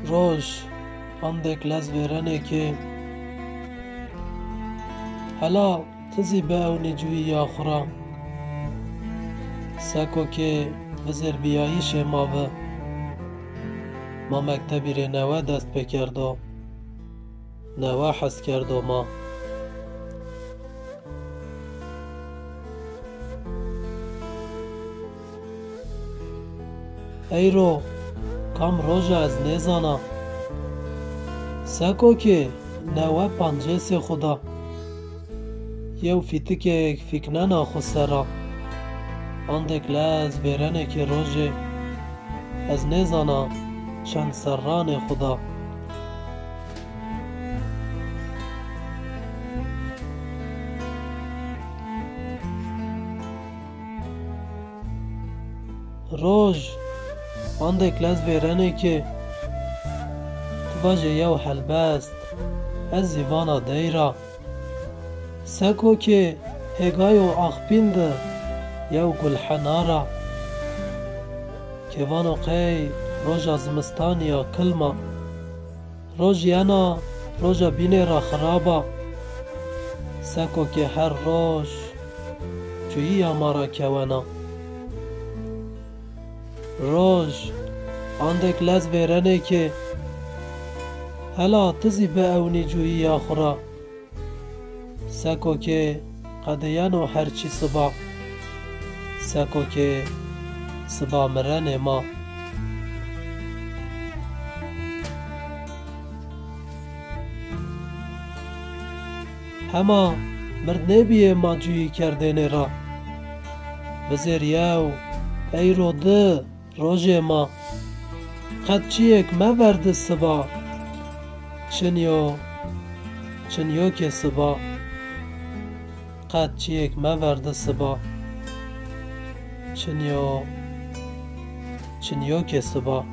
روش اندک لز ویرنه که هلا تزی به اونی جوی یا خورا سکو که وزر بیاییش ماوه ما مکتبی ری نوه دست بکردو نوه حس کردو ما ایرو کام روژه از نیزانا سکو که نوه پانجه خدا یو فیتکه فکنانا خسرا اندک لز بیرنه که روژه از نیزانا چند سران خدا روژ اندک لز بیرنه که تواجه یو حلبست از زیوانا دیرا سکو که هگایو آخپینده یو گل حنارا که وانو قی روژا زمستانیا کلما روژ یانا روژا بینه را خرابا سکو که هر روژ جویی آمارا کوانا روژ اندک لز بیرنه که هلا تزی به اونی جویی یا خورا سکو که قدیانو هرچی صبا سکو که صبا مرن ما هما مرد نبیه ما جویی کردن را وزیر یو ایرو ده روژ ما قد چیک ما ورد صبا چنیو که صبا قد چیک ما ورد صبا چنیو که صبا